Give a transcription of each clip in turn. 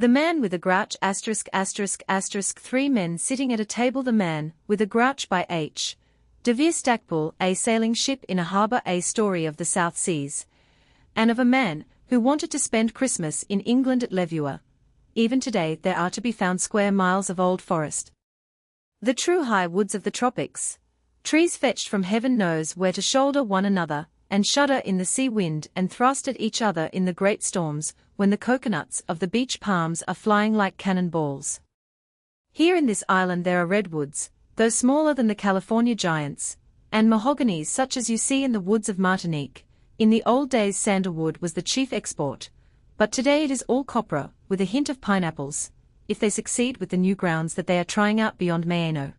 The man with a grouch three men sitting at a table. The man with a grouch by H. De Vere Stacpoole, a sailing ship in a harbour. A story of the South Seas, and of a man who wanted to spend Christmas in England at Levure. Even today there are to be found square miles of old forest. The true high woods of the tropics. Trees fetched from heaven knows where to shoulder one another, and shudder in the sea wind and thrust at each other in the great storms, when the coconuts of the beach palms are flying like cannon balls. Here in this island there are redwoods, though smaller than the California giants, and mahoganies such as you see in the woods of Martinique. In the old days sandalwood was the chief export, but today it is all copra, with a hint of pineapples, if they succeed with the new grounds that they are trying out beyond Mayeno.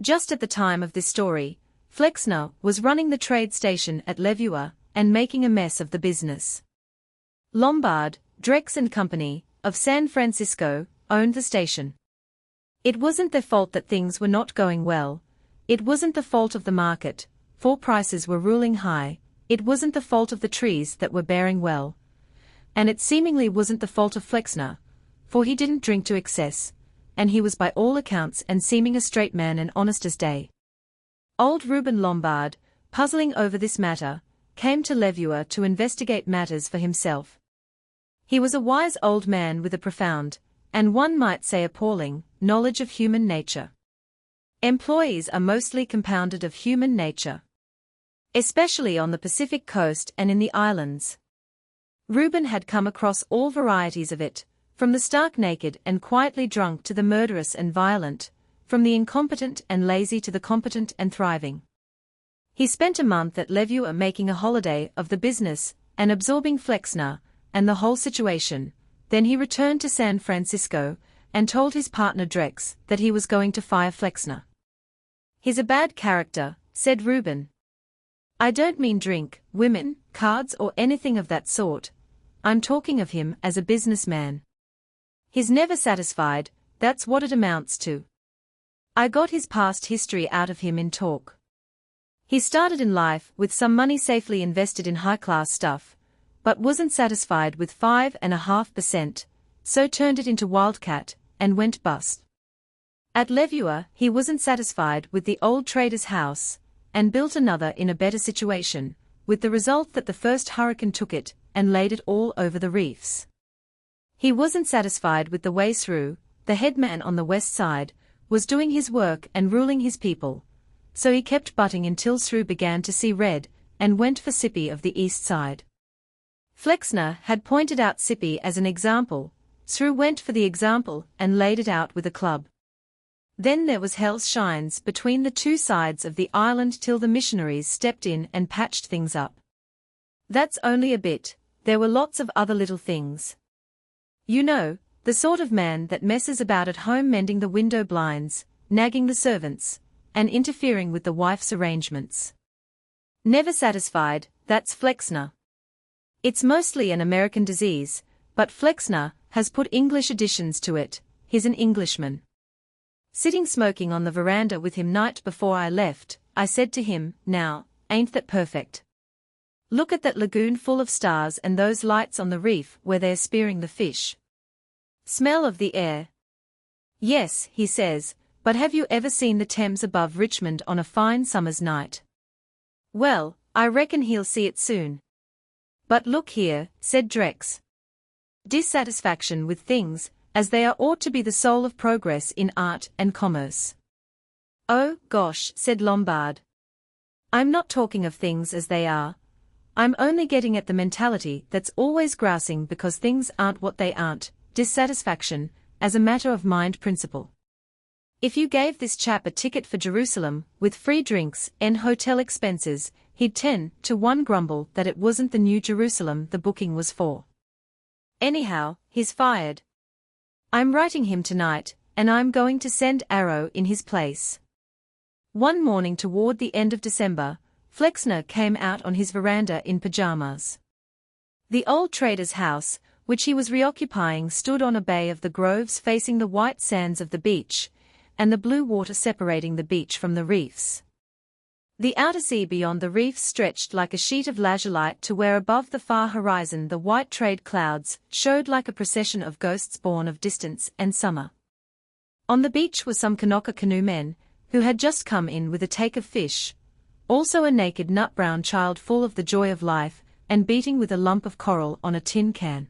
Just at the time of this story, Flexner was running the trade station at Levure, and making a mess of the business. Lombard, Drex and Company, of San Francisco, owned the station. It wasn't their fault that things were not going well. It wasn't the fault of the market, for prices were ruling high. It wasn't the fault of the trees that were bearing well. And it seemingly wasn't the fault of Flexner, for he didn't drink to excess, and he was by all accounts and seeming a straight man and honest as day. Old Reuben Lombard, puzzling over this matter, came to Levure to investigate matters for himself. He was a wise old man with a profound, and one might say appalling, knowledge of human nature. Employees are mostly compounded of human nature, especially on the Pacific coast and in the islands. Reuben had come across all varieties of it, from the stark naked and quietly drunk to the murderous and violent, from the incompetent and lazy to the competent and thriving. He spent a month at Levure making a holiday of the business and absorbing Flexner and the whole situation. Then he returned to San Francisco and told his partner Drex that he was going to fire Flexner. "He's a bad character," said Reuben. "I don't mean drink, women, cards or anything of that sort. I'm talking of him as a businessman. He's never satisfied, that's what it amounts to. I got his past history out of him in talk. He started in life with some money safely invested in high-class stuff, but wasn't satisfied with 5.5%, so turned it into Wildcat, and went bust. At Levure he wasn't satisfied with the old trader's house, and built another in a better situation, with the result that the first hurricane took it, and laid it all over the reefs. He wasn't satisfied with the way Sru, the headman on the west side, was doing his work and ruling his people, so he kept butting until Sru began to see red, and went for Sippy of the east side. Flexner had pointed out Sippy as an example. Sru went for the example and laid it out with a club. Then there was hell's shines between the two sides of the island till the missionaries stepped in and patched things up. That's only a bit, there were lots of other little things. You know, the sort of man that messes about at home mending the window blinds, nagging the servants, and interfering with the wife's arrangements. Never satisfied, that's Flexner. It's mostly an American disease, but Flexner has put English additions to it. He's an Englishman. Sitting smoking on the veranda with him night before I left, I said to him, "Now, ain't that perfect? Look at that lagoon full of stars and those lights on the reef where they're spearing the fish. Smell of the air." "Yes," he says, "but have you ever seen the Thames above Richmond on a fine summer's night?" "Well, I reckon he'll see it soon." "But look here," said Drex. "Dissatisfaction with things as they are ought to be the soul of progress in art and commerce." "Oh, gosh," said Lombard. "I'm not talking of things as they are. I'm only getting at the mentality that's always grousing because things aren't what they aren't, dissatisfaction, as a matter of mind principle. If you gave this chap a ticket for Jerusalem, with free drinks and hotel expenses, he'd 10-1 grumble that it wasn't the New Jerusalem the booking was for. Anyhow, he's fired. I'm writing him tonight, and I'm going to send Arrow in his place." One morning toward the end of December, Flexner came out on his veranda in pajamas. The old trader's house, which he was reoccupying, stood on a bay of the groves facing the white sands of the beach, and the blue water separating the beach from the reefs. The outer sea beyond the reefs stretched like a sheet of lazulite to where above the far horizon the white trade clouds showed like a procession of ghosts born of distance and summer. On the beach were some Kanaka canoe men, who had just come in with a take of fish, also a naked nut-brown child full of the joy of life, and beating with a lump of coral on a tin can.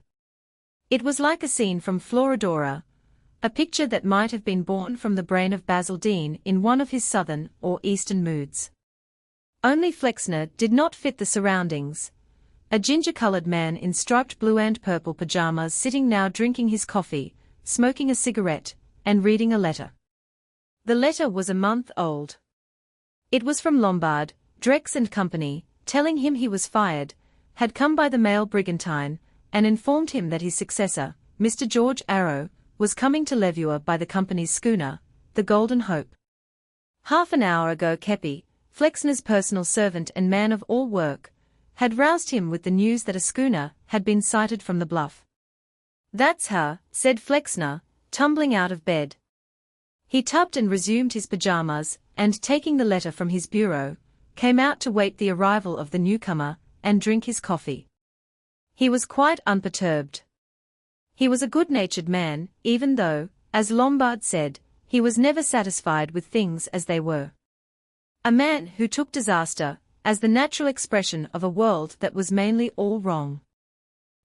It was like a scene from Florodora, a picture that might have been born from the brain of Basil Dean in one of his southern or eastern moods. Only Flexner did not fit the surroundings. A ginger-colored man in striped blue and purple pajamas sitting now drinking his coffee, smoking a cigarette, and reading a letter. The letter was a month old. It was from Lombard, Drex and Company, telling him he was fired, had come by the mail brigantine, and informed him that his successor, Mr. George Arrow, was coming to Levure by the company's schooner, the Golden Hope. Half an hour ago Kepi, Flexner's personal servant and man of all work, had roused him with the news that a schooner had been sighted from the bluff. "That's her," said Flexner, tumbling out of bed. He tubbed and resumed his pajamas, and taking the letter from his bureau, came out to wait the arrival of the newcomer, and drink his coffee. He was quite unperturbed. He was a good-natured man, even though, as Lombard said, he was never satisfied with things as they were. A man who took disaster as the natural expression of a world that was mainly all wrong.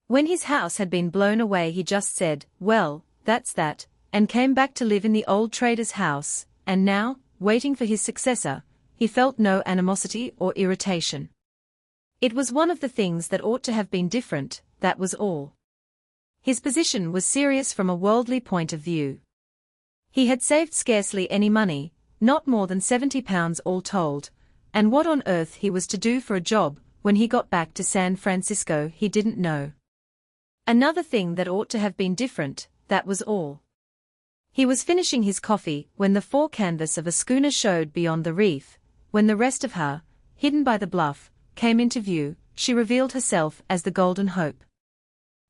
When his house had been blown away he just said, "Well, that's that," and came back to live in the old trader's house, and now, waiting for his successor, he felt no animosity or irritation. It was one of the things that ought to have been different, that was all. His position was serious from a worldly point of view. He had saved scarcely any money, not more than £70 all told, and what on earth he was to do for a job when he got back to San Francisco he didn't know. Another thing that ought to have been different, that was all. He was finishing his coffee when the fore canvas of a schooner showed beyond the reef, when the rest of her, hidden by the bluff, came into view. She revealed herself as the Golden Hope.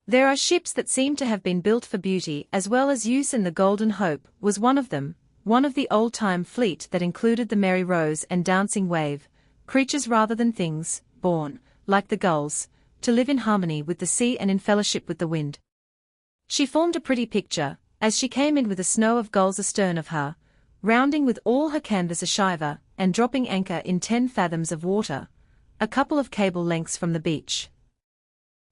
There are ships that seem to have been built for beauty as well as use, and the Golden Hope was one of them, one of the old-time fleet that included the Merry Rose and Dancing Wave, creatures rather than things, born, like the gulls, to live in harmony with the sea and in fellowship with the wind. She formed a pretty picture, as she came in with a snow of gulls astern of her, rounding with all her canvas a shiver, and dropping anchor in 10 fathoms of water, a couple of cable lengths from the beach.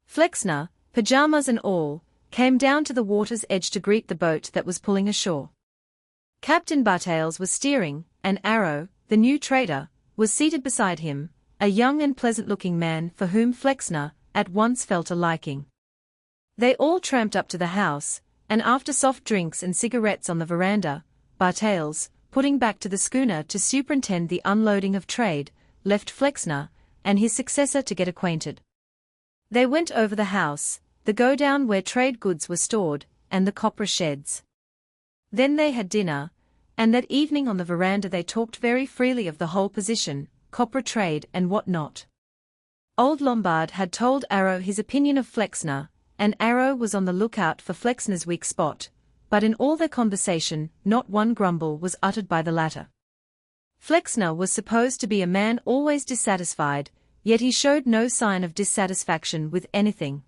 Flexner, pajamas and all, came down to the water's edge to greet the boat that was pulling ashore. Captain Bartales was steering, and Arrow, the new trader, was seated beside him, a young and pleasant-looking man for whom Flexner at once felt a liking. They all tramped up to the house, and after soft drinks and cigarettes on the veranda, Bartales, putting back to the schooner to superintend the unloading of trade, left Flexner and his successor to get acquainted. They went over the house, the go-down where trade goods were stored, and the copra sheds. Then they had dinner, and that evening on the veranda they talked very freely of the whole position, copra trade and what not. Old Lombard had told Arrow his opinion of Flexner, and Arrow was on the lookout for Flexner's weak spot, but in all their conversation not one grumble was uttered by the latter. Flexner was supposed to be a man always dissatisfied, yet he showed no sign of dissatisfaction with anything.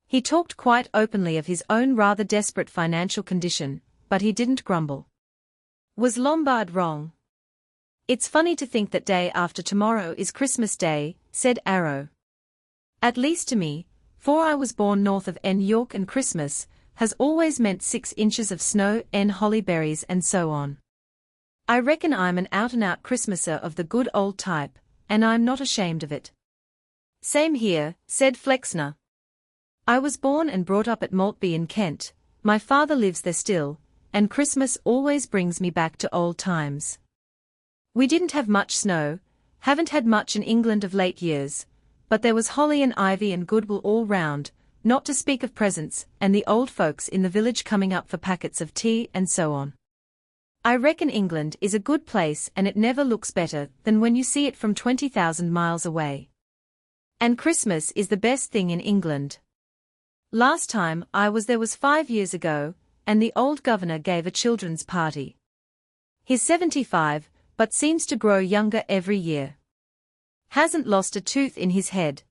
He talked quite openly of his own rather desperate financial condition, but he didn't grumble. Was Lombard wrong? "It's funny to think that day after tomorrow is Christmas Day," said Arrow. "At least to me, for I was born north of New York, and Christmas has always meant 6 inches of snow and holly berries and so on. I reckon I'm an out-and-out Christmaser of the good old type, and I'm not ashamed of it." "Same here," said Flexner. "I was born and brought up at Maltby in Kent, my father lives there still, and Christmas always brings me back to old times. We didn't have much snow, haven't had much in England of late years, but there was holly and ivy and goodwill all round, not to speak of presents and the old folks in the village coming up for packets of tea and so on. I reckon England is a good place, and it never looks better than when you see it from 20,000 miles away. And Christmas is the best thing in England. Last time I was there was 5 years ago, and the old governor gave a children's party. He's 75, but seems to grow younger every year. Hasn't lost a tooth in his head.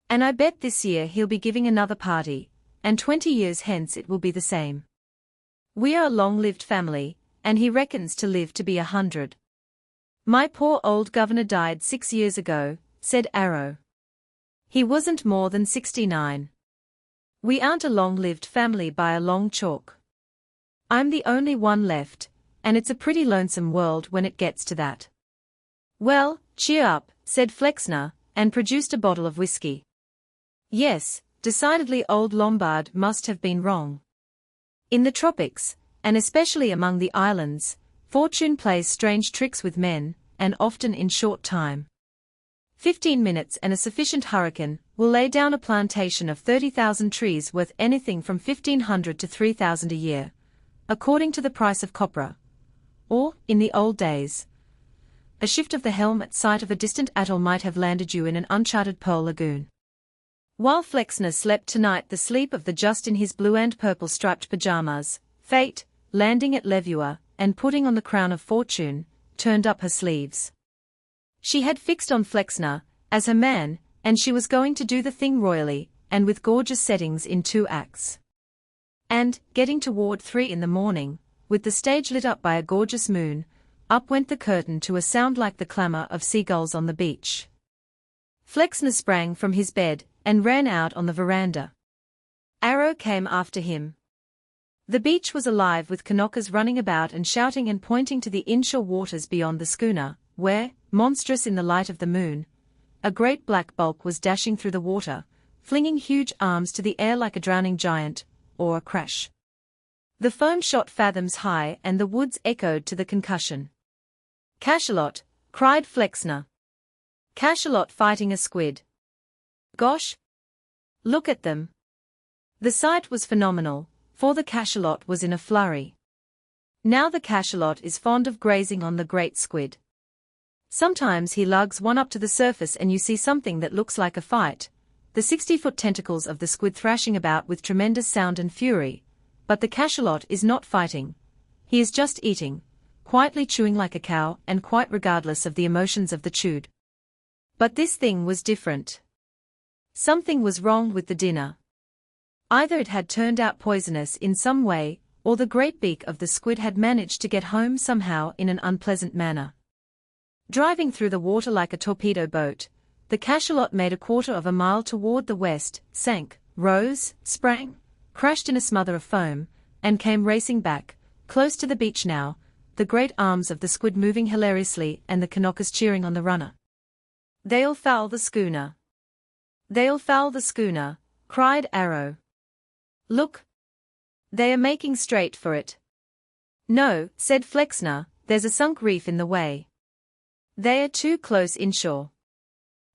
And I bet this year he'll be giving another party, and 20 years hence it will be the same. We are a long-lived family, and he reckons to live to be 100. My poor old governor died 6 years ago, said Arrow. He wasn't more than 69. We aren't a long-lived family by a long chalk. I'm the only one left, and it's a pretty lonesome world when it gets to that. Well, cheer up, said Flexner, and produced a bottle of whiskey. Yes, decidedly old Lombard must have been wrong. In the tropics, and especially among the islands, fortune plays strange tricks with men, and often in short time. 15 minutes and a sufficient hurricane will lay down a plantation of 30,000 trees worth anything from 1,500 to 3,000 a year, according to the price of copra. Or, in the old days, a shift of the helm at sight of a distant atoll might have landed you in an uncharted pearl lagoon. While Flexner slept tonight the sleep of the just in his blue and purple striped pajamas, Fate, landing at Levua, and putting on the crown of fortune, turned up her sleeves. She had fixed on Flexner as her man, and she was going to do the thing royally, and with gorgeous settings in 2 acts. And, getting toward 3 in the morning, with the stage lit up by a gorgeous moon, up went the curtain to a sound like the clamor of seagulls on the beach. Flexner sprang from his bed, and ran out on the veranda. Arrow came after him. The beach was alive with Kanakas running about and shouting and pointing to the inshore waters beyond the schooner, where, monstrous in the light of the moon, a great black bulk was dashing through the water, flinging huge arms to the air like a drowning giant, or a crash. The foam shot fathoms high and the woods echoed to the concussion. Cachalot, cried Flexner. Cachalot fighting a squid. Gosh! Look at them. The sight was phenomenal, for the cachalot was in a flurry. Now the cachalot is fond of grazing on the great squid. Sometimes he lugs one up to the surface and you see something that looks like a fight, the 60-foot tentacles of the squid thrashing about with tremendous sound and fury, but the cachalot is not fighting. He is just eating, quietly chewing like a cow and quite regardless of the emotions of the chewed. But this thing was different. Something was wrong with the dinner. Either it had turned out poisonous in some way, or the great beak of the squid had managed to get home somehow in an unpleasant manner. Driving through the water like a torpedo boat, the cachalot made a 1/4 of a mile toward the west, sank, rose, sprang, crashed in a smother of foam, and came racing back, close to the beach now, the great arms of the squid moving hilariously and the Kanakas cheering on the runner. They'll foul the schooner. They'll foul the schooner, cried Arrow. Look! They are making straight for it. No, said Flexner, there's a sunk reef in the way. They are too close inshore.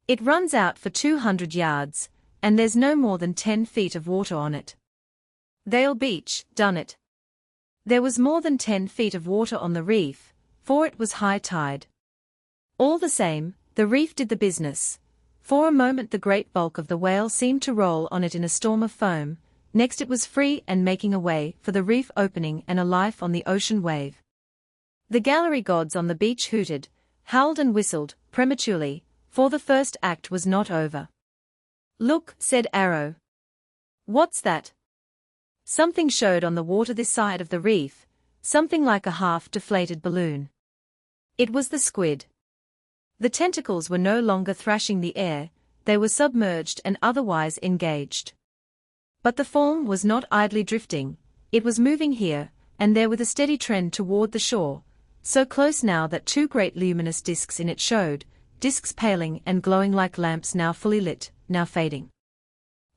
It runs out for 200 yards, and there's no more than 10 feet of water on it. They'll beach, done it. There was more than 10 feet of water on the reef, for it was high tide. All the same, the reef did the business. For a moment the great bulk of the whale seemed to roll on it in a storm of foam, next it was free and making a way for the reef opening and a life on the ocean wave. The gallery gods on the beach hooted, howled and whistled, prematurely, for the first act was not over. Look, said Arrow. What's that? Something showed on the water this side of the reef, something like a half-deflated balloon. It was the squid. The tentacles were no longer thrashing the air, they were submerged and otherwise engaged. But the form was not idly drifting, it was moving here and there with a steady trend toward the shore, so close now that 2 great luminous discs in it showed, discs paling and glowing like lamps now fully lit, now fading.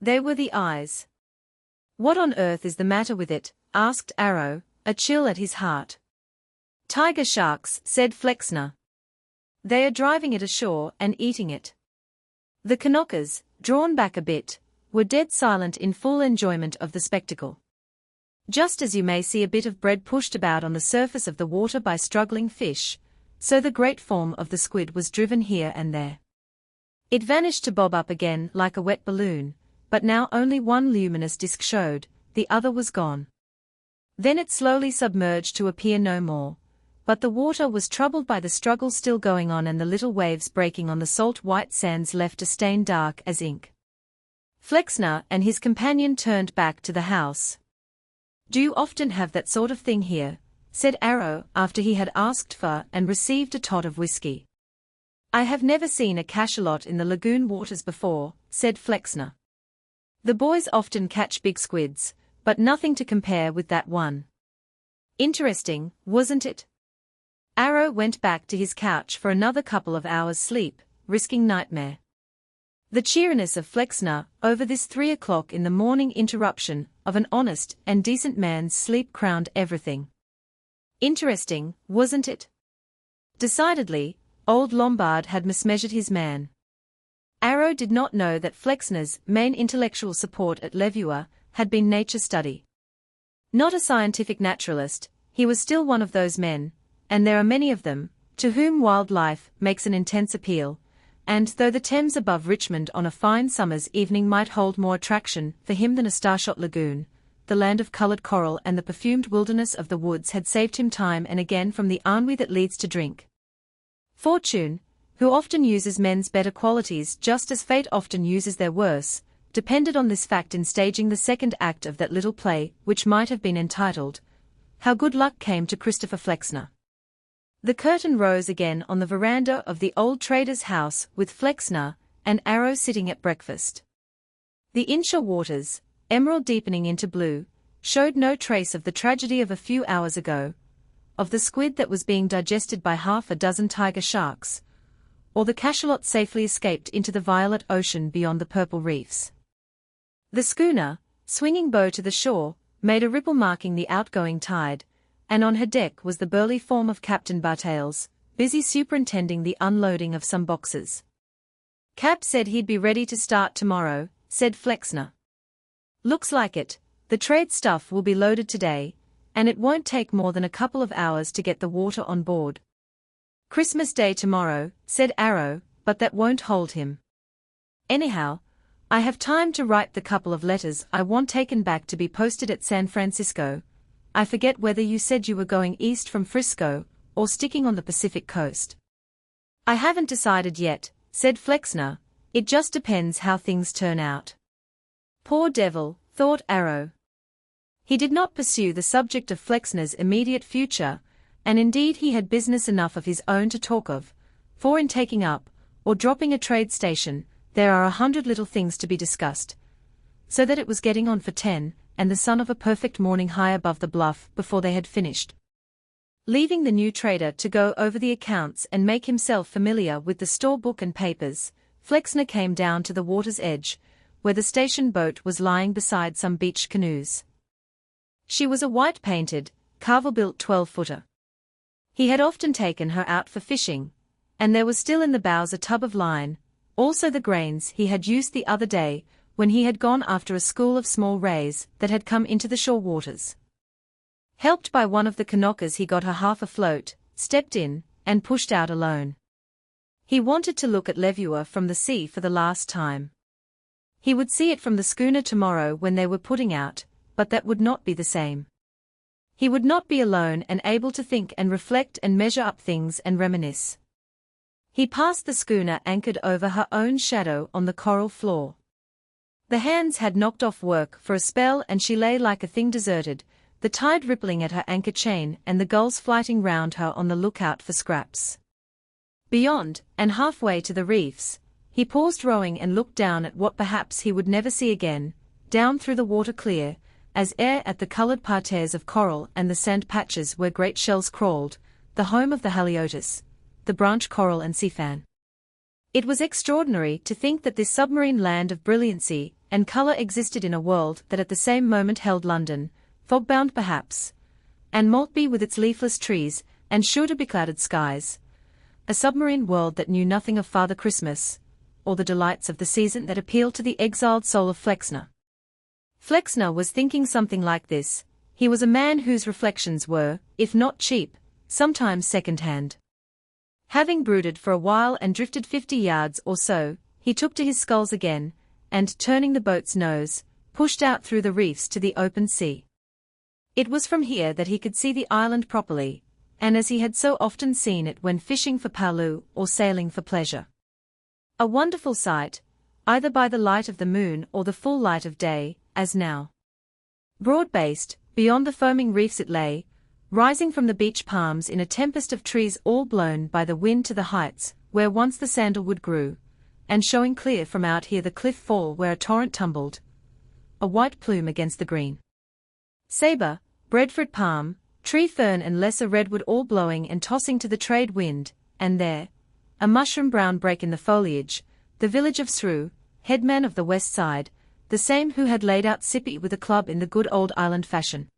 They were the eyes. What on earth is the matter with it? Asked Arrow, a chill at his heart. Tiger sharks, said Flexner. They are driving it ashore and eating it. The Kanakas, drawn back a bit, were dead silent in full enjoyment of the spectacle. Just as you may see a bit of bread pushed about on the surface of the water by struggling fish, so the great form of the squid was driven here and there. It vanished to bob up again like a wet balloon, but now only one luminous disc showed, the other was gone. Then it slowly submerged to appear no more, but the water was troubled by the struggle still going on, and the little waves breaking on the salt white sands left a stain dark as ink. Flexner and his companion turned back to the house. "Do you often have that sort of thing here?" said Arrow after he had asked for and received a tot of whiskey. "I have never seen a cachalot in the lagoon waters before," said Flexner. "The boys often catch big squids, but nothing to compare with that one." "Interesting, wasn't it?" Arrow went back to his couch for another couple of hours' sleep, risking nightmare. The cheeriness of Flexner over this 3 o'clock in the morning interruption of an honest and decent man's sleep crowned everything. Interesting, wasn't it? Decidedly, old Lombard had mismeasured his man. Arrow did not know that Flexner's main intellectual support at Levueur had been nature study. Not a scientific naturalist, he was still one of those men, and there are many of them, to whom wildlife makes an intense appeal, and though the Thames above Richmond on a fine summer's evening might hold more attraction for him than a starshot lagoon, the land of colored coral and the perfumed wilderness of the woods had saved him time and again from the ennui that leads to drink. Fortune, who often uses men's better qualities just as fate often uses their worse, depended on this fact in staging the second act of that little play which might have been entitled, "How Good Luck Came to Christopher Flexner." The curtain rose again on the veranda of the old trader's house with Flexner and Arrow sitting at breakfast. The inshore waters, emerald deepening into blue, showed no trace of the tragedy of a few hours ago, of the squid that was being digested by half a dozen tiger sharks, or the cachalot safely escaped into the violet ocean beyond the purple reefs. The schooner, swinging bow to the shore, made a ripple marking the outgoing tide, and on her deck was the burly form of Captain Bartels, busy superintending the unloading of some boxes. "Cap said he'd be ready to start tomorrow," said Flexner. "Looks like it, the trade stuff will be loaded today, and it won't take more than a couple of hours to get the water on board." "Christmas Day tomorrow," said Arrow, "but that won't hold him. Anyhow, I have time to write the couple of letters I want taken back to be posted at San Francisco. I forget whether you said you were going east from Frisco, or sticking on the Pacific coast." "I haven't decided yet," said Flexner, "it just depends how things turn out." Poor devil, thought Arrow. He did not pursue the subject of Flexner's immediate future, and indeed he had business enough of his own to talk of, for in taking up, or dropping a trade station, there are 100 little things to be discussed. So that it was getting on for 10, and the sun of a perfect morning high above the bluff before they had finished. Leaving the new trader to go over the accounts and make himself familiar with the store book and papers, Flexner came down to the water's edge, where the station boat was lying beside some beached canoes. She was a white-painted, Carvel-built 12-footer. He had often taken her out for fishing, and there was still in the bows a tub of line, also the grains he had used the other day, when he had gone after a school of small rays that had come into the shore waters. Helped by one of the Kanakas, he got her half afloat, stepped in, and pushed out alone. He wanted to look at Levueur from the sea for the last time. He would see it from the schooner tomorrow when they were putting out, but that would not be the same. He would not be alone and able to think and reflect and measure up things and reminisce. He passed the schooner anchored over her own shadow on the coral floor. The hands had knocked off work for a spell and she lay like a thing deserted, the tide rippling at her anchor chain and the gulls flighting round her on the lookout for scraps. Beyond, and halfway to the reefs, he paused rowing and looked down at what perhaps he would never see again, down through the water clear, as air at the colored parterres of coral and the sand patches where great shells crawled, the home of the haliotis, the branch coral and sea fan. It was extraordinary to think that this submarine land of brilliancy and color existed in a world that at the same moment held London, fog-bound perhaps, and Maltby with its leafless trees and sure to be clouded skies, a submarine world that knew nothing of Father Christmas, or the delights of the season that appealed to the exiled soul of Flexner. Flexner was thinking something like this. He was a man whose reflections were, if not cheap, sometimes second-hand. Having brooded for a while and drifted 50 yards or so, he took to his sculls again, and turning the boat's nose, pushed out through the reefs to the open sea. It was from here that he could see the island properly, and as he had so often seen it when fishing for palu or sailing for pleasure. A wonderful sight, either by the light of the moon or the full light of day, as now. Broad-based, beyond the foaming reefs it lay, rising from the beach palms in a tempest of trees all blown by the wind to the heights, where once the sandalwood grew, and showing clear from out here the cliff fall where a torrent tumbled, a white plume against the green. Sabre, breadfruit palm, tree fern and lesser redwood all blowing and tossing to the trade wind, and there, a mushroom-brown break in the foliage, the village of Sru, headman of the west side, the same who had laid out Sippy with a club in the good old island fashion.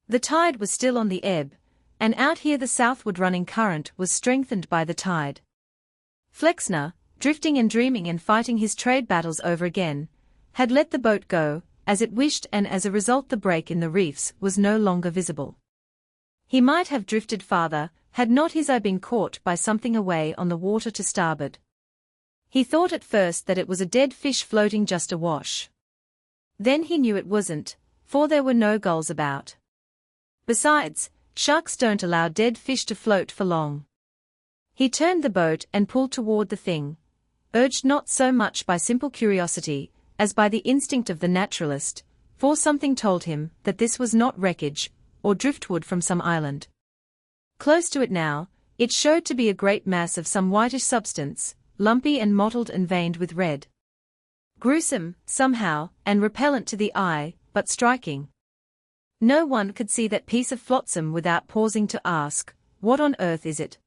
The tide was still on the ebb, and out here the southward running current was strengthened by the tide. Flexner, drifting and dreaming and fighting his trade battles over again, had let the boat go, as it wished, and as a result the break in the reefs was no longer visible. He might have drifted farther, had not his eye been caught by something away on the water to starboard. He thought at first that it was a dead fish floating just awash. Then he knew it wasn't, for there were no gulls about. Besides, sharks don't allow dead fish to float for long. He turned the boat and pulled toward the thing, urged not so much by simple curiosity, as by the instinct of the naturalist, for something told him that this was not wreckage, or driftwood from some island. Close to it now, it showed to be a great mass of some whitish substance, lumpy and mottled and veined with red. Gruesome, somehow, and repellent to the eye, but striking. No one could see that piece of flotsam without pausing to ask, what on earth is it?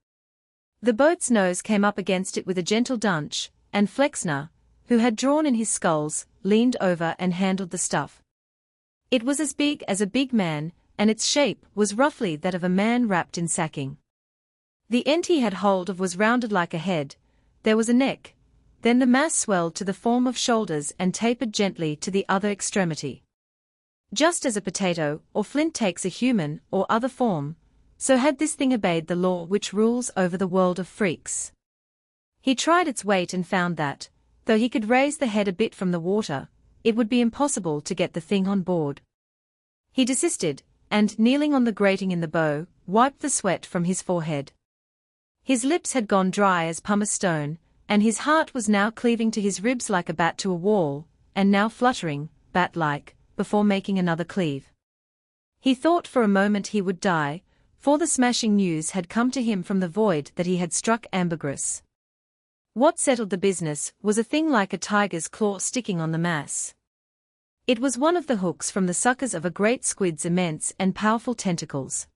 The boat's nose came up against it with a gentle dunch, and Flexner, who had drawn in his sculls, leaned over and handled the stuff. It was as big as a big man, and its shape was roughly that of a man wrapped in sacking. The end he had hold of was rounded like a head, there was a neck, then the mass swelled to the form of shoulders and tapered gently to the other extremity. Just as a potato or flint takes a human or other form, so had this thing obeyed the law which rules over the world of freaks. He tried its weight and found that, though he could raise the head a bit from the water, it would be impossible to get the thing on board. He desisted, and kneeling on the grating in the bow, wiped the sweat from his forehead. His lips had gone dry as pumice stone, and his heart was now cleaving to his ribs like a bat to a wall, and now fluttering, bat-like, before making another cleave. He thought for a moment he would die, for the smashing news had come to him from the void that he had struck ambergris. What settled the business was a thing like a tiger's claw sticking on the mass. It was one of the hooks from the suckers of a great squid's immense and powerful tentacles.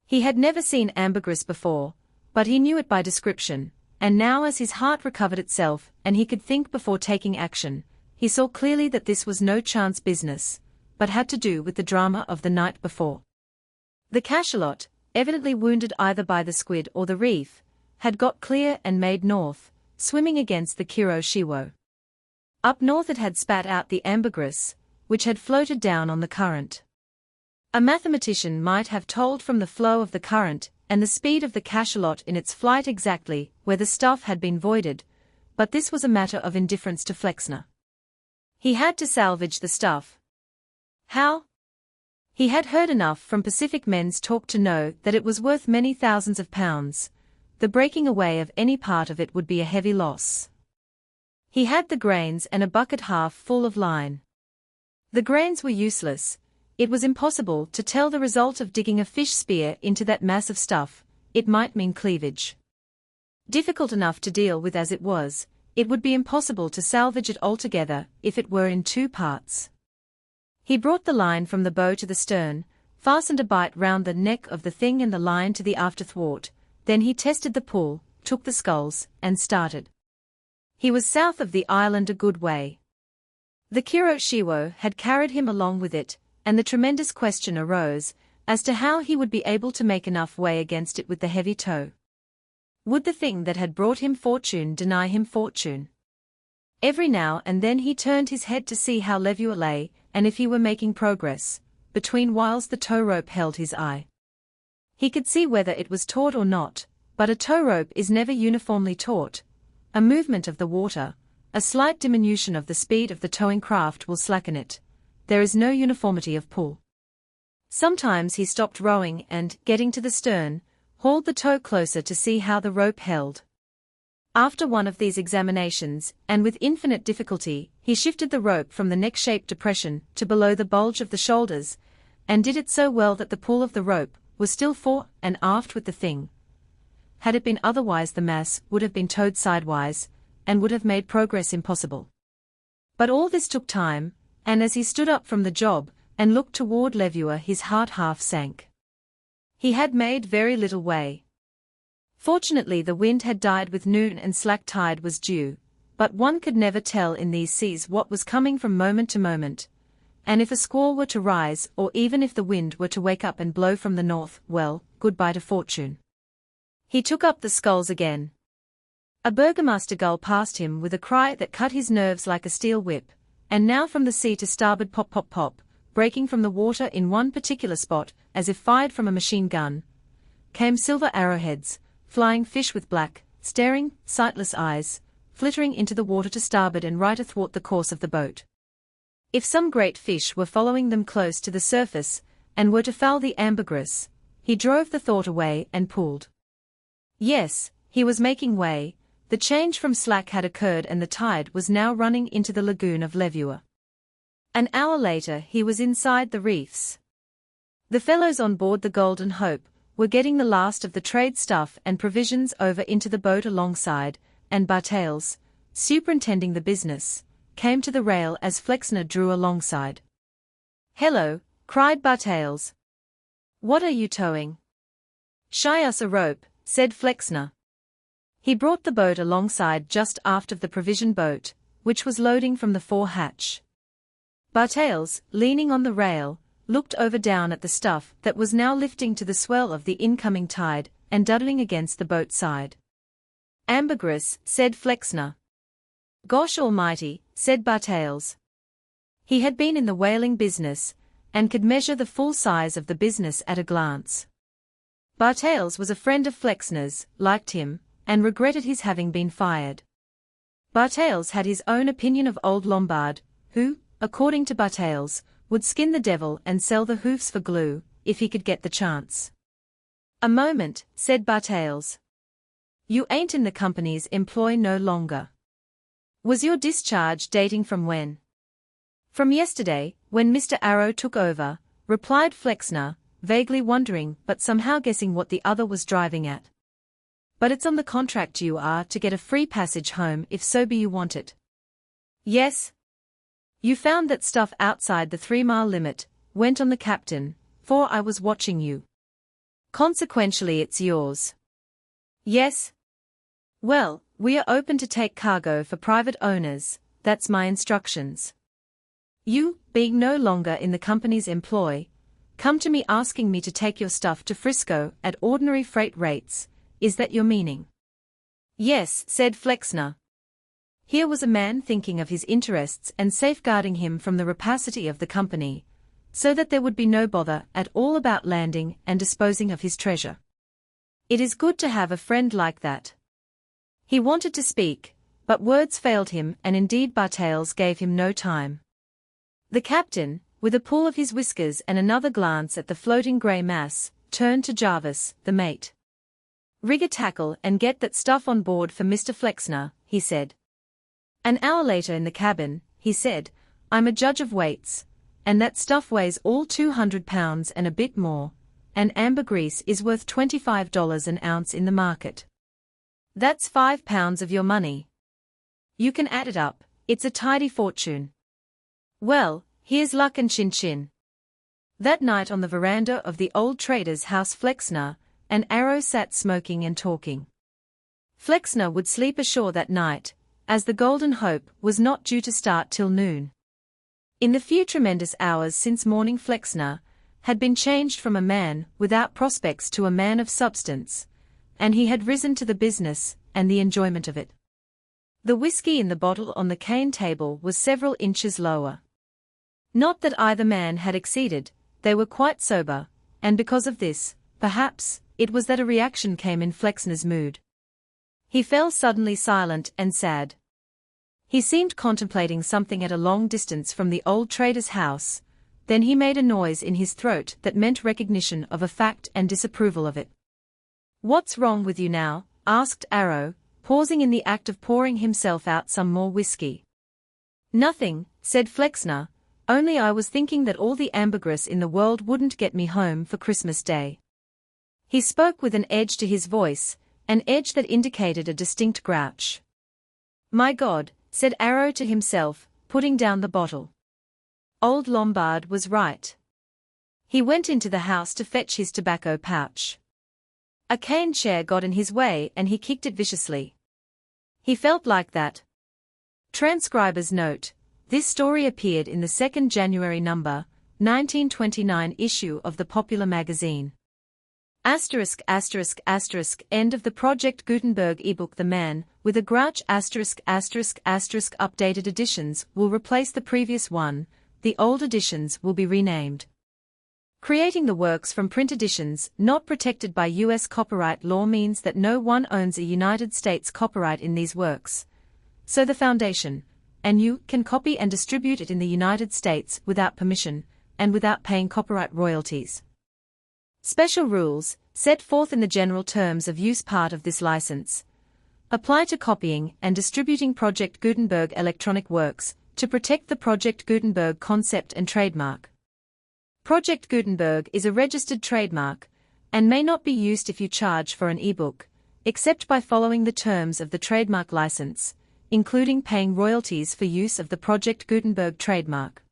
He had never seen ambergris before, but he knew it by description, and now as his heart recovered itself and he could think before taking action, he saw clearly that this was no chance business, but had to do with the drama of the night before. The cachalot, evidently wounded either by the squid or the reef, had got clear and made north, swimming against the Kuro-Shiwo. Up north it had spat out the ambergris, which had floated down on the current. A mathematician might have told from the flow of the current and the speed of the cachalot in its flight exactly where the stuff had been voided, but this was a matter of indifference to Flexner. He had to salvage the stuff. How? He had heard enough from Pacific men's talk to know that it was worth many thousands of pounds. The breaking away of any part of it would be a heavy loss. He had the grains and a bucket half full of line. The grains were useless. It was impossible to tell the result of digging a fish spear into that mass of stuff. It might mean cleavage. Difficult enough to deal with as it was, it would be impossible to salvage it altogether if it were in two parts. He brought the line from the bow to the stern, fastened a bight round the neck of the thing and the line to the afterthwart, then he tested the pull, took the sculls, and started. He was south of the island a good way. The Kuro-Shiwo had carried him along with it, and the tremendous question arose as to how he would be able to make enough way against it with the heavy tow. Would the thing that had brought him fortune deny him fortune? Every now and then he turned his head to see how Levuer lay, and if he were making progress, between whiles the tow rope held his eye. He could see whether it was taut or not, but a tow rope is never uniformly taut. A movement of the water, a slight diminution of the speed of the towing craft will slacken it. There is no uniformity of pull. Sometimes he stopped rowing and, getting to the stern, hauled the tow closer to see how the rope held. After one of these examinations, and with infinite difficulty, he shifted the rope from the neck-shaped depression to below the bulge of the shoulders, and did it so well that the pull of the rope was still fore and aft with the thing. Had it been otherwise, the mass would have been towed sidewise, and would have made progress impossible. But all this took time, and as he stood up from the job and looked toward Levuer, his heart half sank. He had made very little way. Fortunately, the wind had died with noon and slack tide was due, but one could never tell in these seas what was coming from moment to moment, and if a squall were to rise, or even if the wind were to wake up and blow from the north, well, goodbye to fortune. He took up the sculls again. A burgomaster gull passed him with a cry that cut his nerves like a steel whip, and now from the sea to starboard, pop pop pop, breaking from the water in one particular spot, as if fired from a machine gun, came silver arrowheads, flying fish with black, staring, sightless eyes, flittering into the water to starboard and right athwart the course of the boat. If some great fish were following them close to the surface, and were to foul the ambergris, he drove the thought away and pulled. Yes, he was making way. The change from slack had occurred and the tide was now running into the lagoon of Levuer. An hour later he was inside the reefs. The fellows on board the Golden Hope were getting the last of the trade stuff and provisions over into the boat alongside, and Bartels, superintending the business, came to the rail as Flexner drew alongside. "Hello," cried Bartels. "What are you towing?" "Shy us a rope," said Flexner. He brought the boat alongside just aft of the provision boat, which was loading from the fore hatch. Bartels, leaning on the rail, looked over down at the stuff that was now lifting to the swell of the incoming tide and duddling against the boat side. "Ambergris," said Flexner. "Gosh almighty," said Bartels. He had been in the whaling business, and could measure the full size of the business at a glance. Bartels was a friend of Flexner's, liked him, and regretted his having been fired. Bartels had his own opinion of old Lombard, who, according to Bartels, would skin the devil and sell the hoofs for glue, if he could get the chance. "A moment," said Bartels. "You ain't in the company's employ no longer. Was your discharge dating from when?" "From yesterday, when Mr. Arrow took over," replied Flexner, vaguely wondering but somehow guessing what the other was driving at. "But it's on the contract you are to get a free passage home if so be you want it." "Yes." "You found that stuff outside the 3-mile limit," went on the captain, "for I was watching you. Consequentially it's yours." "Yes." "Well, we are open to take cargo for private owners, that's my instructions. You, being no longer in the company's employ, come to me asking me to take your stuff to Frisco at ordinary freight rates, is that your meaning?" "Yes," said Flexner. Here was a man thinking of his interests and safeguarding him from the rapacity of the company, so that there would be no bother at all about landing and disposing of his treasure. It is good to have a friend like that. He wanted to speak, but words failed him, and indeed Bartels gave him no time. The captain, with a pull of his whiskers and another glance at the floating grey mass, turned to Jarvis, the mate. "Rig a tackle and get that stuff on board for Mr. Flexner," he said. An hour later in the cabin, he said, "I'm a judge of weights, and that stuff weighs all 200 pounds and a bit more, and ambergris is worth $25 an ounce in the market. That's 5 pounds of your money. You can add it up, it's a tidy fortune. Well, here's luck and chin-chin." That night on the veranda of the old trader's house Flexner and Arrow sat smoking and talking. Flexner would sleep ashore that night, as the Golden Hope was not due to start till noon. In the few tremendous hours since morning Flexner had been changed from a man without prospects to a man of substance, and he had risen to the business and the enjoyment of it. The whiskey in the bottle on the cane table was several inches lower. Not that either man had exceeded, they were quite sober, and because of this, perhaps, it was that a reaction came in Flexner's mood. He fell suddenly silent and sad. He seemed contemplating something at a long distance from the old trader's house, Then he made a noise in his throat that meant recognition of a fact and disapproval of it. "What's wrong with you now?" asked Arrow, pausing in the act of pouring himself out some more whiskey. "Nothing," said Flexner, "only I was thinking that all the ambergris in the world wouldn't get me home for Christmas Day." He spoke with an edge to his voice, an edge that indicated a distinct grouch. "My God," said Arrow to himself, putting down the bottle. Old Lombard was right. He went into the house to fetch his tobacco pouch. A cane chair got in his way and he kicked it viciously. He felt like that. Transcriber's note: this story appeared in the 2nd January number, 1929 issue of the Popular magazine. ******* End of the Project Gutenberg ebook. The Man with a Grouch ****** updated editions will replace the previous one, the old editions will be renamed. Creating the works from print editions not protected by U.S. copyright law means that no one owns a United States copyright in these works. So the Foundation, and you, can copy and distribute it in the United States without permission, and without paying copyright royalties. Special rules, set forth in the general terms of use part of this license, apply to copying and distributing Project Gutenberg electronic works, to protect the Project Gutenberg concept and trademark. Project Gutenberg is a registered trademark, and may not be used if you charge for an ebook, except by following the terms of the trademark license, including paying royalties for use of the Project Gutenberg trademark.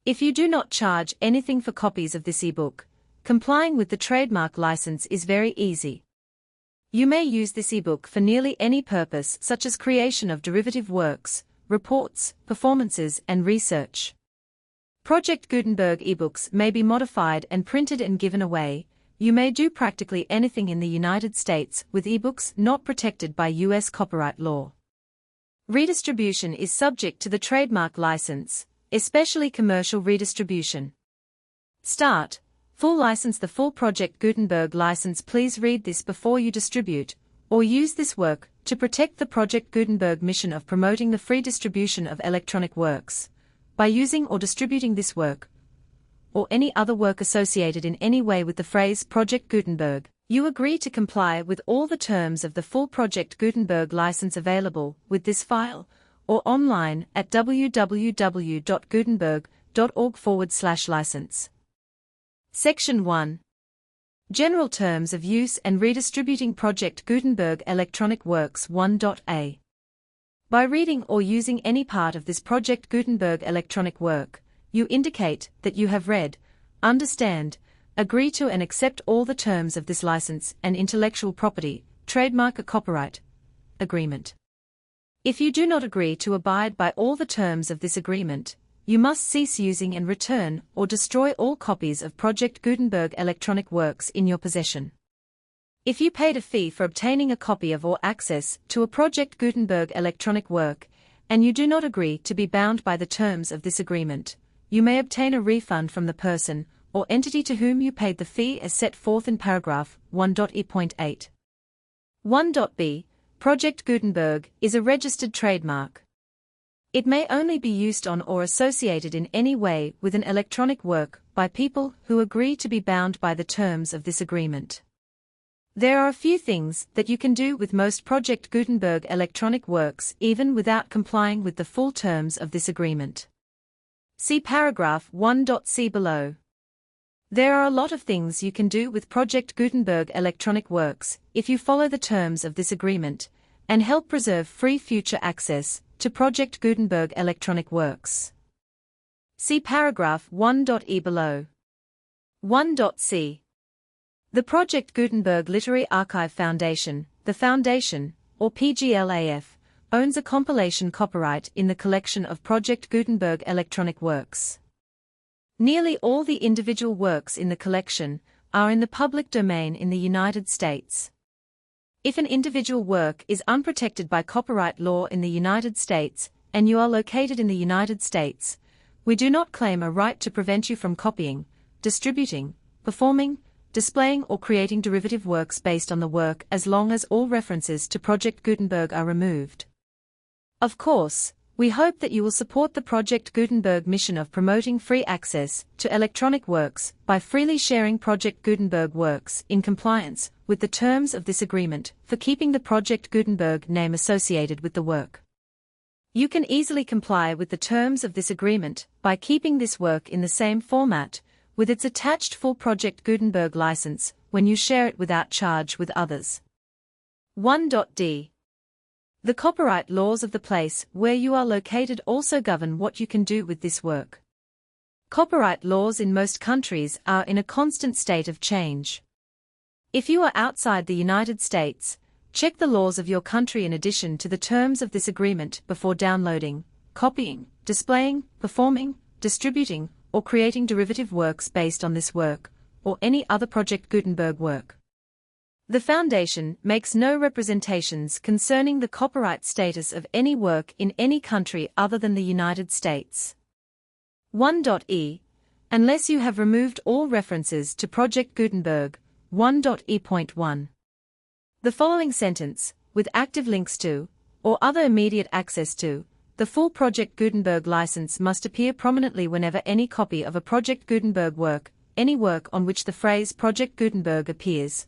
If you do not charge anything for copies of this ebook, complying with the trademark license is very easy. You may use this ebook for nearly any purpose, such as creation of derivative works, reports, performances, and research. Project Gutenberg ebooks may be modified and printed and given away. You may do practically anything in the United States with ebooks not protected by U.S. copyright law. Redistribution is subject to the trademark license, especially commercial redistribution. Start. Full license. The full Project Gutenberg license. Please read this before you distribute or use this work to protect the Project Gutenberg mission of promoting the free distribution of electronic works. By using or distributing this work, or any other work associated in any way with the phrase Project Gutenberg, you agree to comply with all the terms of the full Project Gutenberg license available with this file, or online at www.gutenberg.org/license. Section 1. General Terms of Use and Redistributing Project Gutenberg Electronic Works. 1.a. By reading or using any part of this Project Gutenberg electronic work, you indicate that you have read, understand, agree to and accept all the terms of this license and intellectual property, trademark or copyright agreement. If you do not agree to abide by all the terms of this agreement, you must cease using and return or destroy all copies of Project Gutenberg electronic works in your possession. If you paid a fee for obtaining a copy of or access to a Project Gutenberg electronic work, and you do not agree to be bound by the terms of this agreement, you may obtain a refund from the person or entity to whom you paid the fee as set forth in paragraph 1.e.8. 1.b. Project Gutenberg is a registered trademark. It may only be used on or associated in any way with an electronic work by people who agree to be bound by the terms of this agreement. There are a few things that you can do with most Project Gutenberg electronic works even without complying with the full terms of this agreement. See paragraph 1.c below. There are a lot of things you can do with Project Gutenberg electronic works if you follow the terms of this agreement and help preserve free future access to Project Gutenberg electronic works. See paragraph 1.e below. 1.c. The Project Gutenberg Literary Archive Foundation, the Foundation, or PGLAF, owns a compilation copyright in the collection of Project Gutenberg electronic works. Nearly all the individual works in the collection are in the public domain in the United States. If an individual work is unprotected by copyright law in the United States, and you are located in the United States, we do not claim a right to prevent you from copying, distributing, performing, displaying or creating derivative works based on the work as long as all references to Project Gutenberg are removed. Of course, We hope that you will support the Project Gutenberg mission of promoting free access to electronic works by freely sharing Project Gutenberg works in compliance with the terms of this agreement for keeping the Project Gutenberg name associated with the work. You can easily comply with the terms of this agreement by keeping this work in the same format with its attached full Project Gutenberg license when you share it without charge with others. 1.d. The copyright laws of the place where you are located also govern what you can do with this work. Copyright laws in most countries are in a constant state of change. If you are outside the United States, check the laws of your country in addition to the terms of this agreement before downloading, copying, displaying, performing, distributing, or creating derivative works based on this work, or any other Project Gutenberg work. The Foundation makes no representations concerning the copyright status of any work in any country other than the United States. 1.e. Unless you have removed all references to Project Gutenberg, 1.e.1. The following sentence, with active links to, or other immediate access to, the full Project Gutenberg license must appear prominently whenever any copy of a Project Gutenberg work, any work on which the phrase Project Gutenberg appears,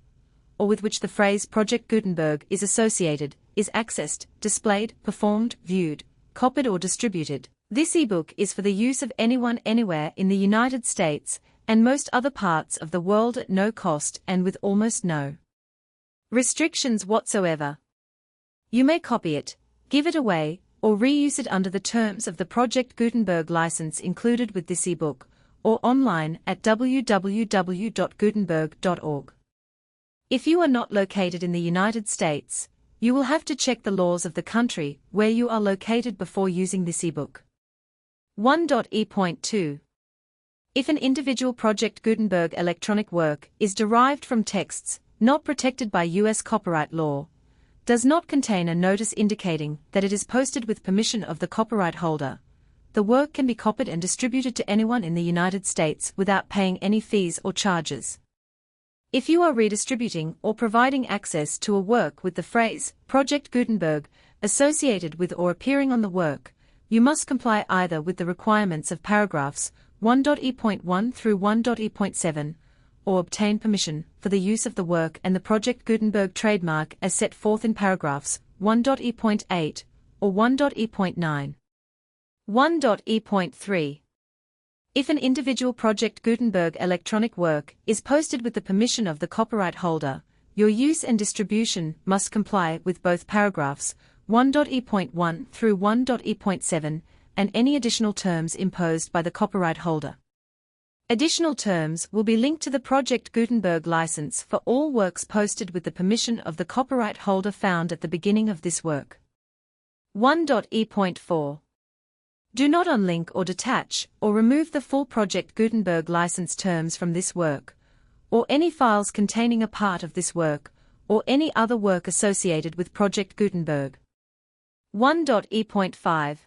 or with which the phrase Project Gutenberg is associated, is accessed, displayed, performed, viewed, copied or distributed. This ebook is for the use of anyone anywhere in the United States and most other parts of the world at no cost and with almost no restrictions whatsoever. You may copy it, give it away, or reuse it under the terms of the Project Gutenberg license included with this ebook, or online at www.gutenberg.org. If you are not located in the United States, you will have to check the laws of the country where you are located before using this ebook. 1.e.2. If an individual Project Gutenberg electronic work is derived from texts not protected by U.S. copyright law, does not contain a notice indicating that it is posted with permission of the copyright holder, the work can be copied and distributed to anyone in the United States without paying any fees or charges. If you are redistributing or providing access to a work with the phrase Project Gutenberg associated with or appearing on the work, you must comply either with the requirements of paragraphs 1.e.1 through 1.e.7, or obtain permission for the use of the work and the Project Gutenberg trademark as set forth in paragraphs 1.e.8 or 1.e.9. 1.e.3. If an individual Project Gutenberg electronic work is posted with the permission of the copyright holder, your use and distribution must comply with both paragraphs 1.e.1 through 1.e.7 and any additional terms imposed by the copyright holder. Additional terms will be linked to the Project Gutenberg license for all works posted with the permission of the copyright holder found at the beginning of this work. 1.e.4. Do not unlink or detach or remove the full Project Gutenberg license terms from this work, or any files containing a part of this work, or any other work associated with Project Gutenberg. 1.e.5.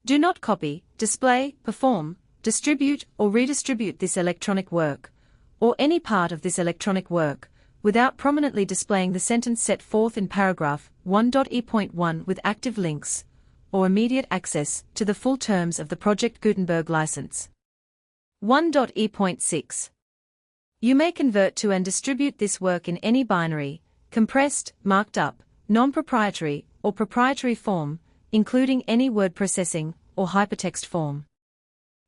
Do not copy, display, perform, distribute or redistribute this electronic work, or any part of this electronic work, without prominently displaying the sentence set forth in paragraph 1.e.1 with active links, or immediate access to the full terms of the Project Gutenberg license. 1.e.6. You may convert to and distribute this work in any binary, compressed, marked up, non-proprietary, or proprietary form, including any word processing or hypertext form.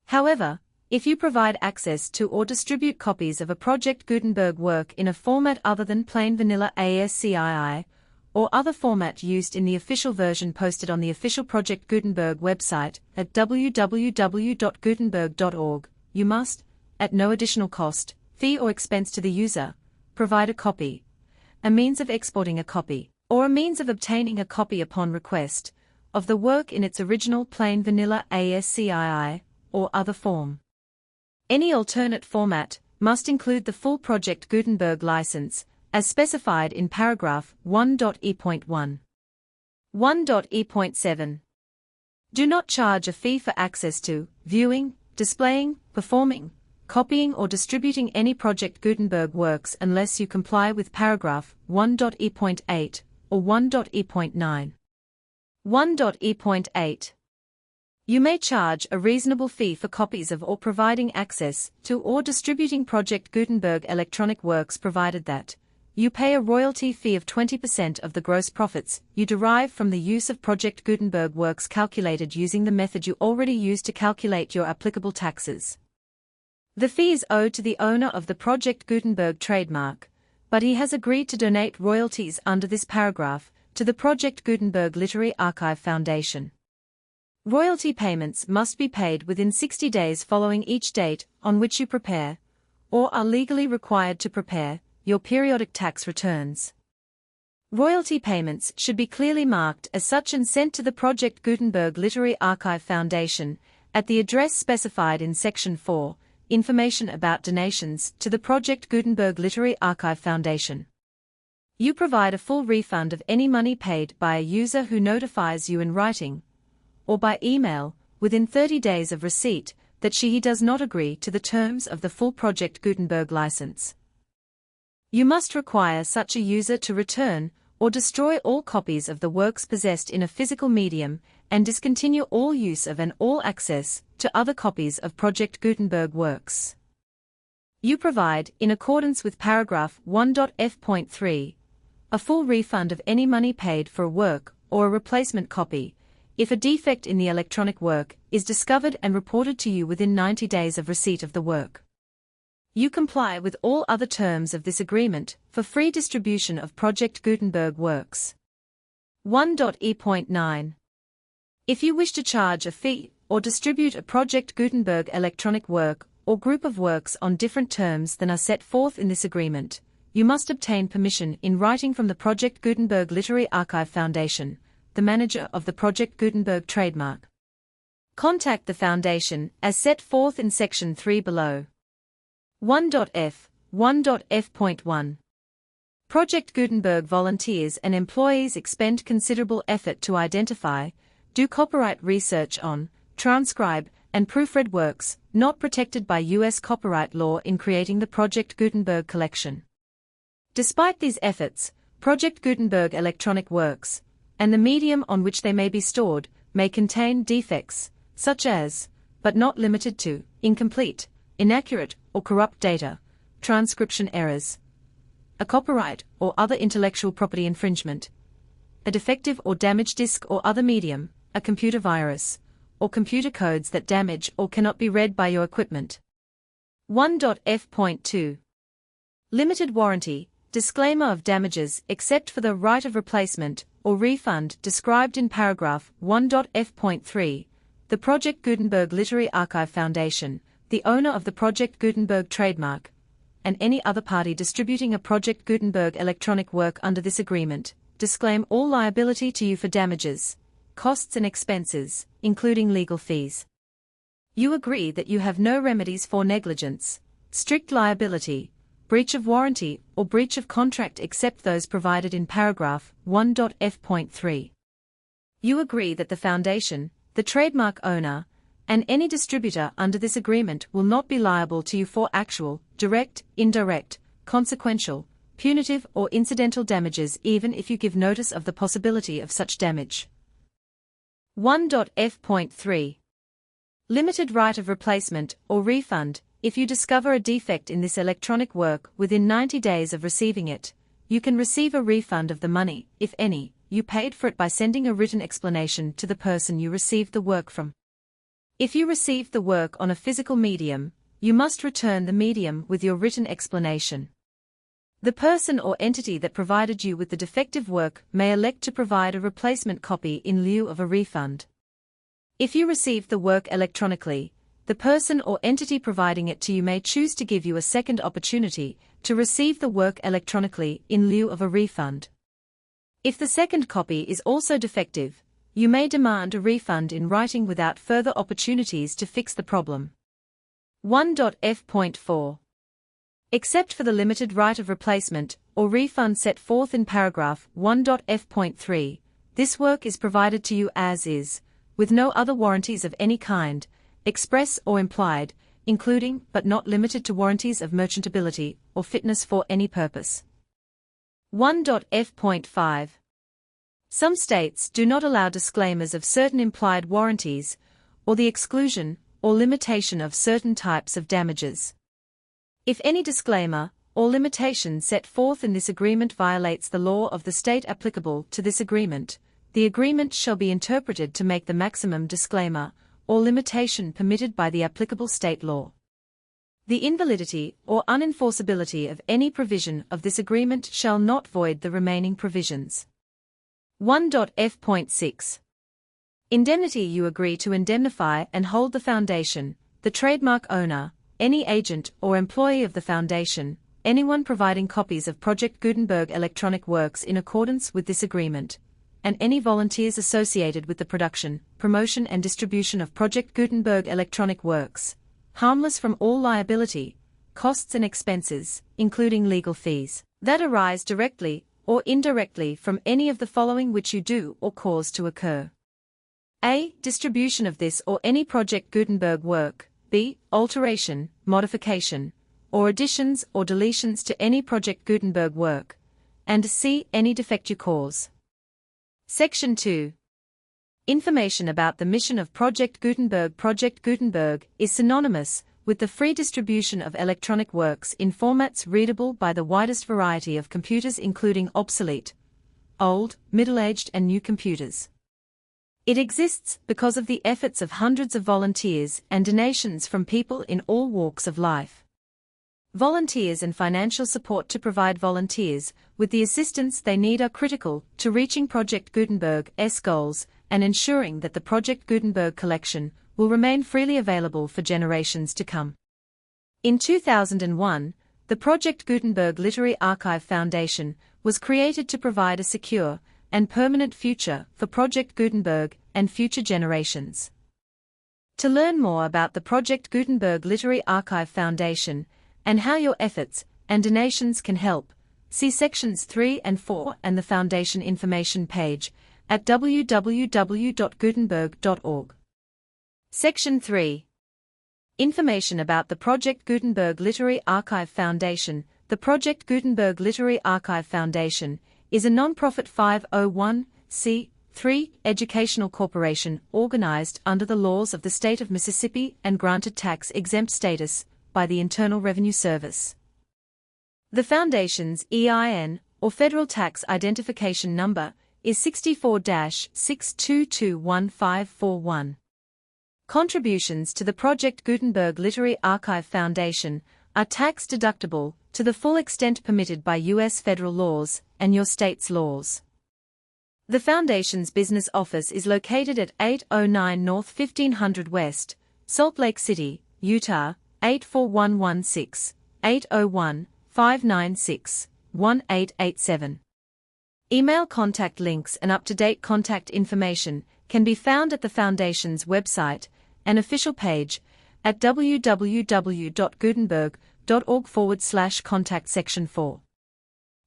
However, if you provide access to or distribute copies of a Project Gutenberg work in a format other than plain vanilla ASCII, or other format used in the official version posted on the official Project Gutenberg website at www.gutenberg.org, you must, at no additional cost, fee or expense to the user, provide a copy, a means of exporting a copy, or a means of obtaining a copy upon request, of the work in its original plain vanilla ASCII, or other form. Any alternate format must include the full Project Gutenberg license, as specified in paragraph 1.e.1. 1.e.7. Do not charge a fee for access to, viewing, displaying, performing, copying or distributing any Project Gutenberg works unless you comply with paragraph 1.e.8 or 1.e.9. 1.e.8. You may charge a reasonable fee for copies of or providing access to or distributing Project Gutenberg electronic works, provided that you pay a royalty fee of 20% of the gross profits you derive from the use of Project Gutenberg works, calculated using the method you already use to calculate your applicable taxes. The fee is owed to the owner of the Project Gutenberg trademark, but he has agreed to donate royalties under this paragraph to the Project Gutenberg Literary Archive Foundation. Royalty payments must be paid within 60 days following each date on which you prepare, or are legally required to prepare, your periodic tax returns. Royalty payments should be clearly marked as such and sent to the Project Gutenberg Literary Archive Foundation at the address specified in Section 4, Information about Donations to the Project Gutenberg Literary Archive Foundation. You provide a full refund of any money paid by a user who notifies you in writing or by email, within 30 days of receipt, that he does not agree to the terms of the full Project Gutenberg license. You must require such a user to return or destroy all copies of the works possessed in a physical medium and discontinue all use of and all access to other copies of Project Gutenberg works. You provide, in accordance with paragraph 1.f.3, a full refund of any money paid for a work or a replacement copy, if a defect in the electronic work is discovered and reported to you within 90 days of receipt of the work. You comply with all other terms of this agreement for free distribution of Project Gutenberg works. 1.e.9. If you wish to charge a fee or distribute a Project Gutenberg electronic work or group of works on different terms than are set forth in this agreement, you must obtain permission in writing from the Project Gutenberg Literary Archive Foundation, the manager of the Project Gutenberg trademark. Contact the Foundation as set forth in Section 3 below. 1.f. 1.f.1. Project Gutenberg volunteers and employees expend considerable effort to identify, do copyright research on, transcribe, and proofread works not protected by U.S. copyright law in creating the Project Gutenberg collection. Despite these efforts, Project Gutenberg electronic works, and the medium on which they may be stored, may contain defects, such as, but not limited to, incomplete, inaccurate, or corrupt data, transcription errors, a copyright or other intellectual property infringement, a defective or damaged disk or other medium, a computer virus, or computer codes that damage or cannot be read by your equipment. 1.f.2. Limited warranty, disclaimer of damages except for the right of replacement or refund described in paragraph 1.f.3, the Project Gutenberg Literary Archive Foundation, the owner of the Project Gutenberg trademark, and any other party distributing a Project Gutenberg electronic work under this agreement, disclaim all liability to you for damages, costs and expenses, including legal fees. You agree that you have no remedies for negligence, strict liability, breach of warranty, or breach of contract except those provided in paragraph 1.f.3. You agree that the Foundation, the trademark owner, and any distributor under this agreement will not be liable to you for actual, direct, indirect, consequential, punitive, or incidental damages even if you give notice of the possibility of such damage. 1.f.3. Limited right of replacement or refund. If you discover a defect in this electronic work within 90 days of receiving it, you can receive a refund of the money, if any, you paid for it by sending a written explanation to the person you received the work from. If you received the work on a physical medium, you must return the medium with your written explanation. The person or entity that provided you with the defective work may elect to provide a replacement copy in lieu of a refund. If you received the work electronically, the person or entity providing it to you may choose to give you a second opportunity to receive the work electronically in lieu of a refund. If the second copy is also defective, you may demand a refund in writing without further opportunities to fix the problem. 1.f.4. Except for the limited right of replacement or refund set forth in paragraph 1.f.3, this work is provided to you as is, with no other warranties of any kind, express or implied, including but not limited to warranties of merchantability or fitness for any purpose. 1.f.5. Some states do not allow disclaimers of certain implied warranties or the exclusion or limitation of certain types of damages. If any disclaimer or limitation set forth in this agreement violates the law of the state applicable to this agreement, the agreement shall be interpreted to make the maximum disclaimer or limitation permitted by the applicable state law. The invalidity or unenforceability of any provision of this agreement shall not void the remaining provisions. 1.f.6 Indemnity. You agree to indemnify and hold the foundation, the trademark owner, any agent or employee of the foundation, anyone providing copies of Project Gutenberg electronic works in accordance with this agreement, and any volunteers associated with the production, promotion and distribution of Project Gutenberg electronic works, harmless from all liability, costs and expenses, including legal fees, that arise directly or indirectly from any of the following which you do or cause to occur. A. Distribution of this or any Project Gutenberg work. B. Alteration, modification, or additions or deletions to any Project Gutenberg work. And C. Any defect you cause. Section 2. Information about the mission of Project Gutenberg. Project Gutenberg is synonymous with the free distribution of electronic works in formats readable by the widest variety of computers, including obsolete, old, middle-aged and new computers. It exists because of the efforts of hundreds of volunteers and donations from people in all walks of life. Volunteers and financial support to provide volunteers with the assistance they need are critical to reaching Project Gutenberg's goals and ensuring that the Project Gutenberg collection will remain freely available for generations to come. In 2001, the Project Gutenberg Literary Archive Foundation was created to provide a secure and permanent future for Project Gutenberg and future generations. To learn more about the Project Gutenberg Literary Archive Foundation and how your efforts and donations can help, see sections 3 and 4 and the Foundation information page at www.gutenberg.org. Section 3. Information about the Project Gutenberg Literary Archive Foundation. The Project Gutenberg Literary Archive Foundation is a non-profit 501(c)(3) educational corporation organized under the laws of the state of Mississippi and granted tax-exempt status by the Internal Revenue Service. The Foundation's EIN, or Federal Tax Identification Number, is 64-6221541. Contributions to the Project Gutenberg Literary Archive Foundation are tax-deductible to the full extent permitted by U.S. federal laws and your state's laws. The Foundation's business office is located at 809 North 1500 West, Salt Lake City, Utah, 84116, 801-596-1887. Email contact links and up-to-date contact information can be found at the Foundation's website and official page at www.gutenberg.org/contact. Section 4.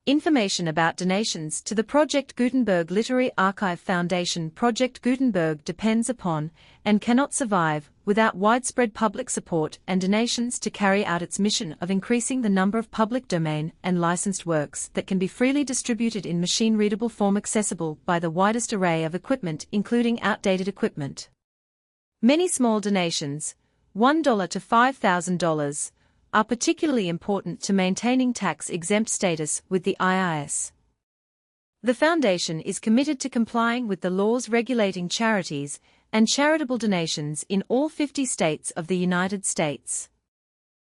Information about donations to the Project Gutenberg Literary Archive Foundation. Project Gutenberg depends upon and cannot survive without widespread public support and donations to carry out its mission of increasing the number of public domain and licensed works that can be freely distributed in machine-readable form, accessible by the widest array of equipment, including outdated equipment. Many small donations, $1 to $5,000, are particularly important to maintaining tax-exempt status with the IRS. The Foundation is committed to complying with the laws regulating charities and charitable donations in all 50 states of the United States.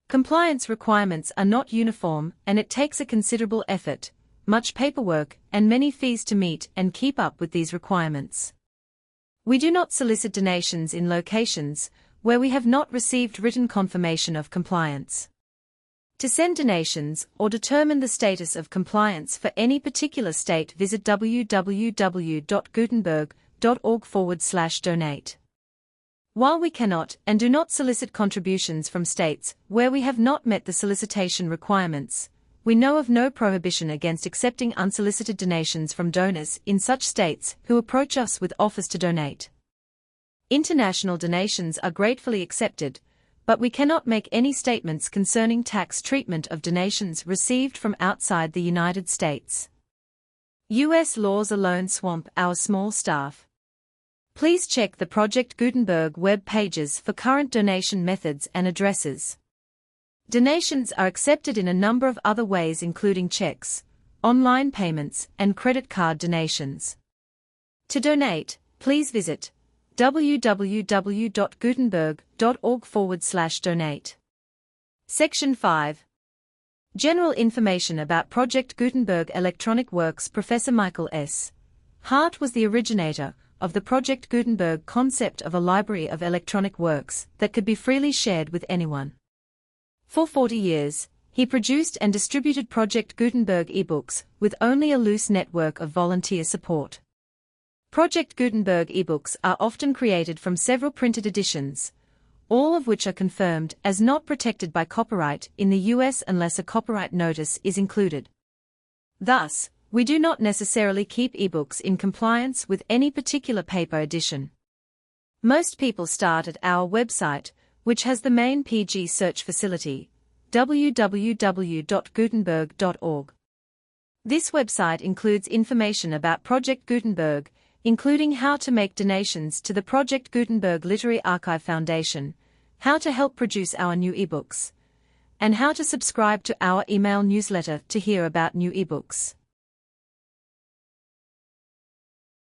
Compliance requirements are not uniform, and it takes a considerable effort, much paperwork, and many fees to meet and keep up with these requirements. We do not solicit donations in locations where we have not received written confirmation of compliance. To send donations or determine the status of compliance for any particular state, visit www.gutenberg.org/donate. While we cannot and do not solicit contributions from states where we have not met the solicitation requirements, we know of no prohibition against accepting unsolicited donations from donors in such states who approach us with offers to donate. International donations are gratefully accepted, but we cannot make any statements concerning tax treatment of donations received from outside the United States. U.S. laws alone swamp our small staff. Please check the Project Gutenberg web pages for current donation methods and addresses. Donations are accepted in a number of other ways, including checks, online payments, and credit card donations. To donate, please visit www.gutenberg.org/donate. Section 5. General information about Project Gutenberg Electronic Works. Professor Michael S. Hart was the originator of the Project Gutenberg concept of a library of electronic works that could be freely shared with anyone. For 40 years, he produced and distributed Project Gutenberg ebooks with only a loose network of volunteer support. Project Gutenberg ebooks are often created from several printed editions, all of which are confirmed as not protected by copyright in the US unless a copyright notice is included. Thus, we do not necessarily keep ebooks in compliance with any particular paper edition. Most people start at our website, which has the main PG search facility, www.gutenberg.org. This website includes information about Project Gutenberg, including how to make donations to the Project Gutenberg Literary Archive Foundation, how to help produce our new ebooks, and how to subscribe to our email newsletter to hear about new ebooks.